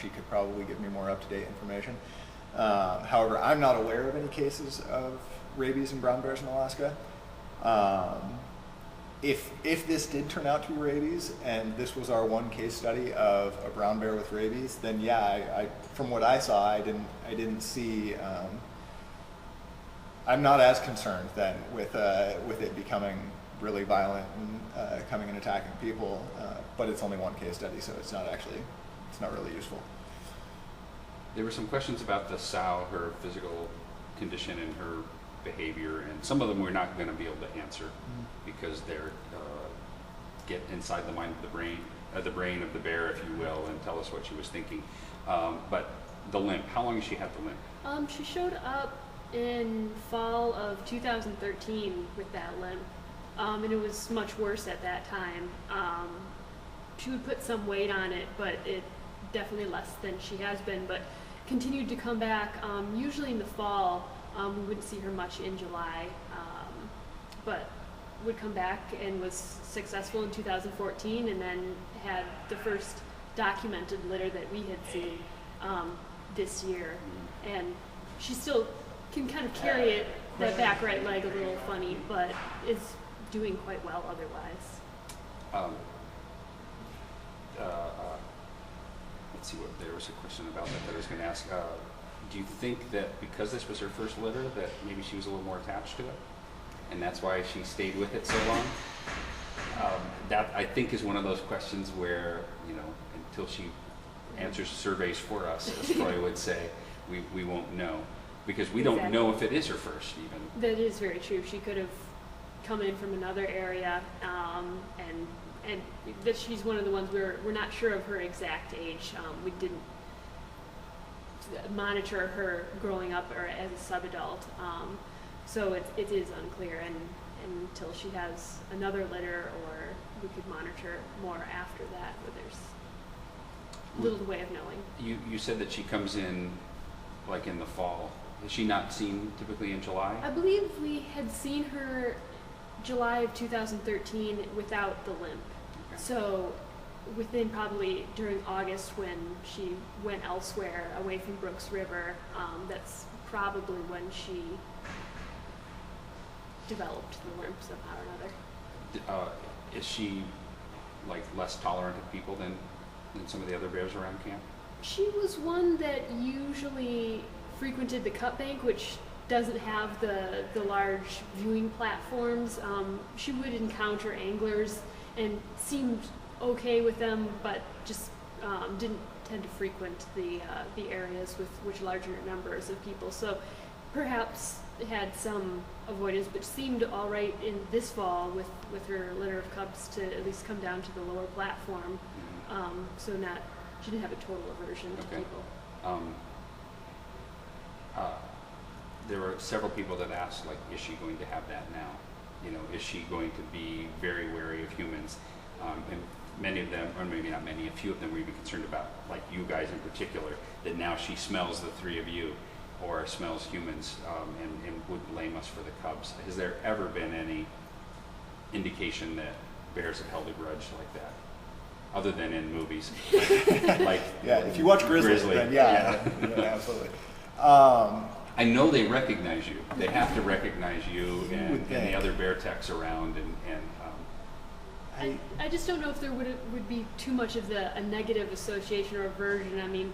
she could probably give me more up-to-date information. However, I'm not aware of any cases of rabies in brown bears in Alaska. If this did turn out to be rabies, and this was our one case study of a brown bear with rabies, then yeah, I from what I saw, I didn't see. I'm not as concerned then with it becoming really violent and coming and attacking people, but it's only one case study, so it's not really useful. There were some questions about the sow, her physical condition and her behavior, and some of them we're not going to be able to answer because they're get inside the mind of the brain of the bear, if you will, and tell us what she was thinking. But the limp, how long has she had the limp? She showed up in fall of 2013 with that limp, and it was much worse at that time. She would put some weight on it, but it definitely less than she has been, but continued to come back, usually in the fall. We wouldn't see her much in July, but would come back and was successful in 2014, and then had the first documented litter that we had seen this year. And she still can kind of carry it, that back right leg a little funny, but is doing quite well otherwise. Let's see, there was a question about that I was going to ask. Do you think that because this was her first litter that maybe she was a little more attached to it, and that's why she stayed with it so long? That I think is one of those questions where, until she answers surveys for us, as Troy would say, we won't know, because we don't know if it is her first even. That is very true. She could have come in from another area, and that she's one of the ones we're not sure of her exact age. We didn't monitor her growing up or as a subadult, so it is unclear, and until she has another litter, or we could monitor more after that, but there's little way of knowing. You said that she comes in like in the fall. Is she not seen typically in July? I believe we had seen her July of 2013 without the limp. Okay. So within probably during August, when she went elsewhere away from Brooks River, that's probably when she developed the limp somehow or another. Is she like less tolerant of people than some of the other bears around camp? She was one that usually frequented the cut bank, which doesn't have the large viewing platforms. She would encounter anglers and seemed okay with them, but just didn't tend to frequent the areas with larger numbers of people. So perhaps had some avoidance, but seemed all right in this fall with her litter of cubs to at least come down to the lower platform. So she didn't have a total aversion to people. There were several people that asked, like, is she going to have that now? Is she going to be very wary of humans? And many of them, or maybe not many, a few of them were even concerned about, like you guys in particular, that now she smells the three of you, or smells humans, and would blame us for the cubs. Has there ever been any indication that bears have held a grudge like that, other than in movies? Like yeah, if you watch Grizzly. Then yeah, absolutely. I know they recognize you. They have to recognize you and the other bear techs around, I just don't know if there would be too much of a negative association or aversion. I mean,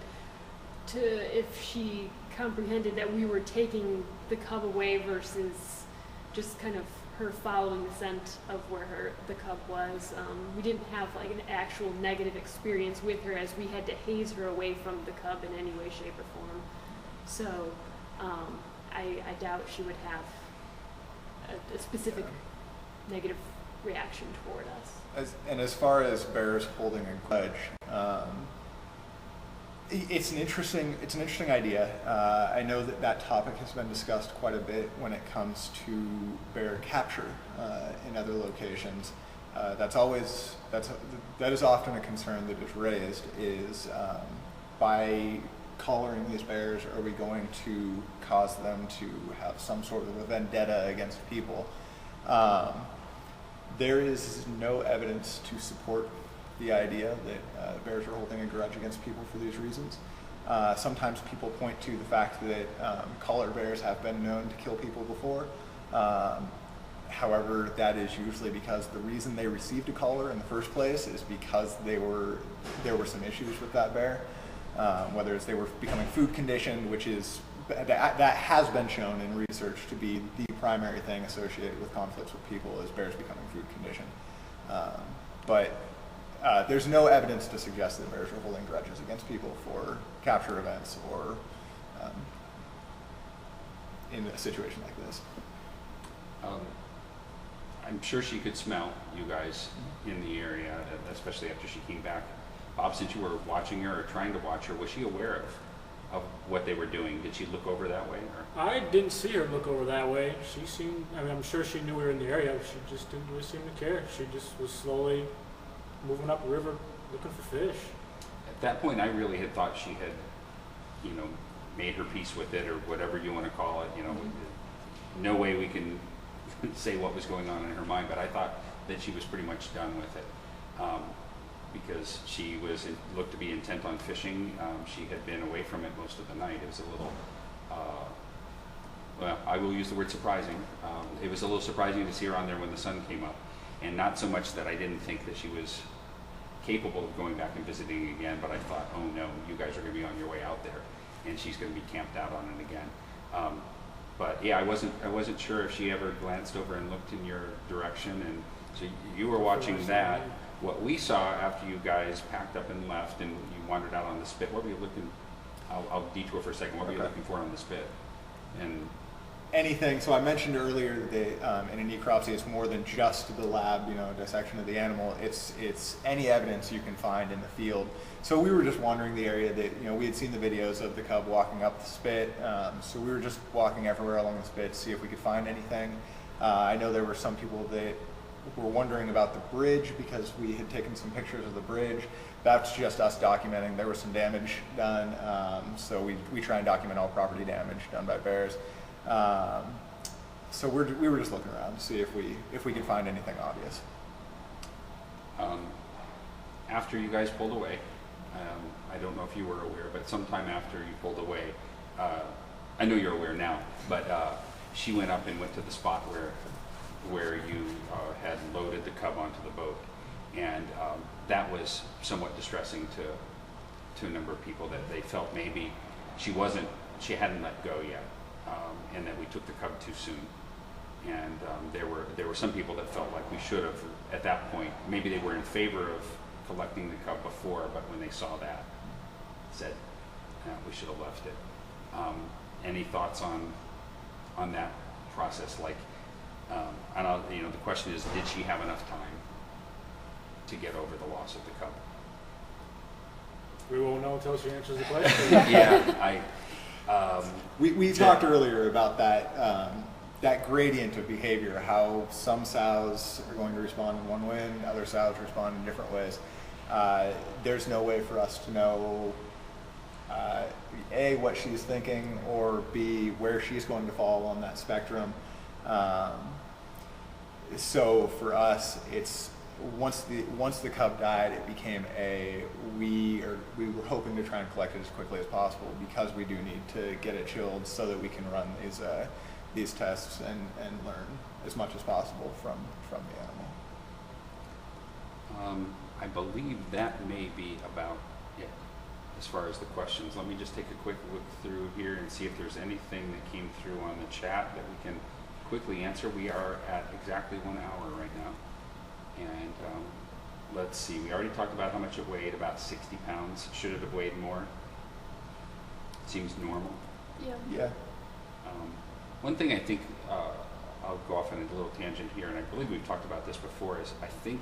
if she comprehended that we were taking the cub away versus just kind of her following the scent of where the cub was. We didn't have like an actual negative experience with her, as we had to haze her away from the cub in any way, shape, or form. So I doubt she would have a specific negative reaction toward us. As far as bears holding a grudge, It's an interesting idea. I know that that topic has been discussed quite a bit when it comes to bear capture in other locations. That is often a concern that is raised. Is by collaring these bears, are we going to cause them to have some sort of a vendetta against people? There is no evidence to support the idea that bears are holding a grudge against people for these reasons. Sometimes people point to the fact that collared bears have been known to kill people before. However, that is usually because the reason they received a collar in the first place is because there were some issues with that bear, whether it's they were becoming food conditioned, which is that has been shown in research to be the primary thing associated with conflicts with people is bears becoming food conditioned. But there's no evidence to suggest that bears are holding grudges against people for capture events or in a situation like this. I'm sure she could smell you guys in the area, especially after she came back. Bob, since you were watching her or trying to watch her, was she aware of what they were doing? Did she look over that way? Or? I didn't see her look over that way. She seemed, I mean, I'm sure she knew we were in the area, but she just didn't really seem to care. She just was slowly moving up river looking for fish. At that point, I really had thought she had, made her peace with it or whatever you want to call it. No way we can say what was going on in her mind, but I thought that she was pretty much done with it. Because she looked to be intent on fishing. She had been away from it most of the night. It was a little, well, I will use the word surprising. It was a little surprising to see her on there when the sun came up. And not so much that I didn't think that she was capable of going back and visiting again, but I thought, oh no, you guys are going to be on your way out there, and she's going to be camped out on it again. But yeah, I wasn't sure if she ever glanced over and looked in your direction, and so you were watching that. What we saw after you guys packed up and left and you wandered out on the spit, what were you looking, I'll detour for a second, what were you looking for on the spit? And anything, so I mentioned earlier that in a necropsy it's more than just the lab, dissection of the animal, it's any evidence you can find in the field. So we were just wandering the area that, we had seen the videos of the cub walking up the spit, so we were just walking everywhere along the spit to see if we could find anything. I know there were some people that were wondering about the bridge because we had taken some pictures of the bridge. That's just us documenting. There was some damage done, so we try and document all property damage done by bears. So we were just looking around to see if we could find anything obvious. After you guys pulled away, I don't know if you were aware, but sometime after you pulled away, I know you're aware now, but she went up and went to the spot where you had loaded the cub onto the boat, and that was somewhat distressing to a number of people, that they felt maybe she hadn't let go yet, and that we took the cub too soon. And there were some people that felt like we should have, at that point, maybe they were in favor of collecting the cub before, but when they saw that, said, we should have left it. Any thoughts on that process? Like, the question is, did she have enough time to get over the loss of the cub? We won't know until she answers the question. Yeah, we talked earlier about that gradient of behavior, how some sows are going to respond in one way and other sows respond in different ways. There's no way for us to know A, what she's thinking, or B, where she's going to fall on that spectrum. So for us, it's once the cub died, it became we were hoping to try and collect it as quickly as possible, because we do need to get it chilled so that we can run these tests and learn as much as possible from the animal. I believe that may be about it as far as the questions. Let me just take a quick look through here and see if there's anything that came through on the chat that we can quickly answer. We are at exactly 1 hour right now. And let's see, we already talked about how much it weighed, about 60 pounds. Should it have weighed more? Seems normal. Yeah. One thing I think, I'll go off on a little tangent here, and I believe we've talked about this before, is I think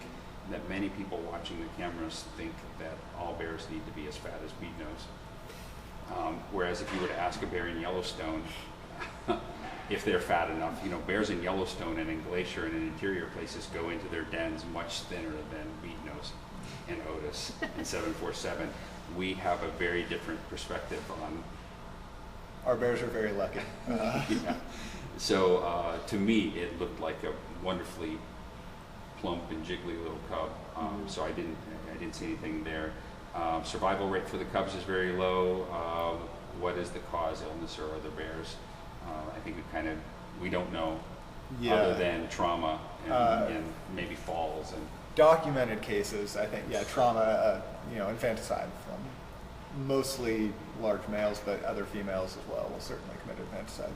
that many people watching the cameras think that all bears need to be as fat as Bead Nose. Whereas if you were to ask a bear in Yellowstone, if they're fat enough, you know, bears in Yellowstone and in Glacier and in interior places go into their dens much thinner than Beat-Nose and Otis and 747. We have a very different perspective on. Our bears are very lucky. Yeah. So to me, it looked like a wonderfully plump and jiggly little cub. So I didn't see anything there. Survival rate for the cubs is very low. What is the cause, illness or other bears? I think we don't know, Yeah. other than trauma and maybe falls and. Documented cases, I think, yeah, trauma, infanticide from mostly large males, but other females as well will certainly commit infanticide.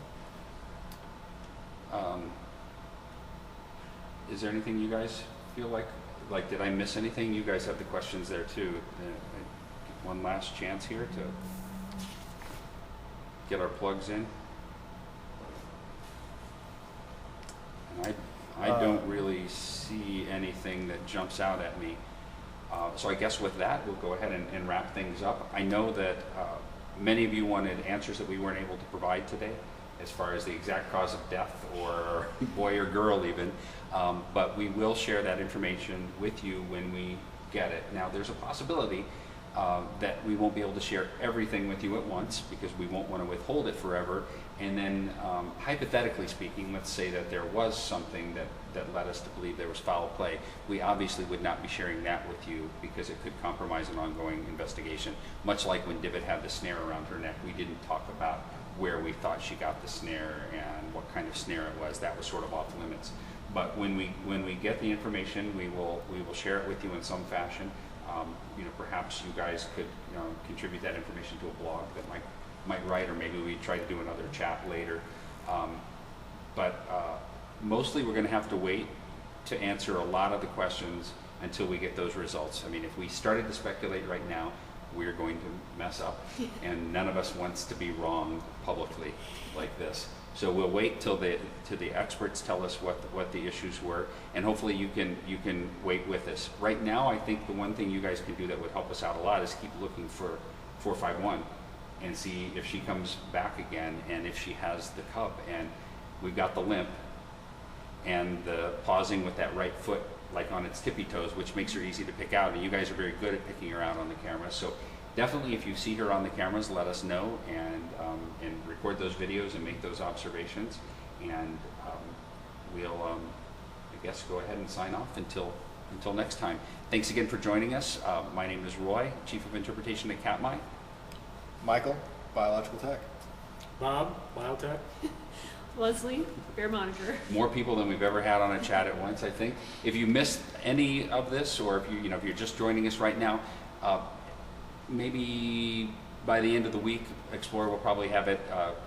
Is there anything you guys feel like did I miss anything? You guys have the questions there too. One last chance here to get our plugs in. And I don't really see anything that jumps out at me. So I guess with that, we'll go ahead and wrap things up. I know that many of you wanted answers that we weren't able to provide today, as far as the exact cause of death, or boy or girl even, but we will share that information with you when we get it. Now, there's a possibility that we won't be able to share everything with you at once, because we won't want to withhold it forever. And then, hypothetically speaking, let's say that there was something that led us to believe there was foul play. We obviously would not be sharing that with you, because it could compromise an ongoing investigation. Much like when Divot had the snare around her neck, we didn't talk about where we thought she got the snare and what kind of snare it was. That was sort of off limits. But when we get the information, we will share it with you in some fashion. Perhaps you guys could contribute that information to a blog that might write, or maybe we try to do another chat later. Mostly we're going to have to wait to answer a lot of the questions until we get those results. I mean, if we started to speculate right now, we're going to mess up, and none of us wants to be wrong publicly like this. So we'll wait till the experts tell us what the issues were, and hopefully you can wait with us. Right now, I think the one thing you guys can do that would help us out a lot is keep looking for 451 and see if she comes back again, and if she has the cub, and we've got the limp and the pausing with that right foot like on its tippy toes, which makes her easy to pick out, and you guys are very good at picking her out on the camera. So definitely, if you see her on the cameras, let us know, and record those videos and make those observations, and we'll I guess go ahead and sign off until next time. Thanks again for joining us. My name is Roy, Chief of Interpretation at Katmai. Michael, biological tech. Bob, biotech. Leslie, bear monitor. More people than we've ever had on a chat at once, I think. If you missed any of this, or if you're just joining us right now, maybe by the end of the week, Explorer will probably have it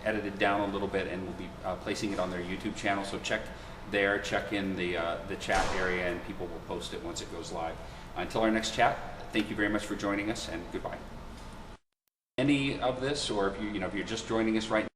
edited down a little bit, and we'll be placing it on their YouTube channel. So check in the chat area, and people will post it once it goes live. Until our next chat, thank you very much for joining us, and goodbye. Any of this, or if you're just joining us right now,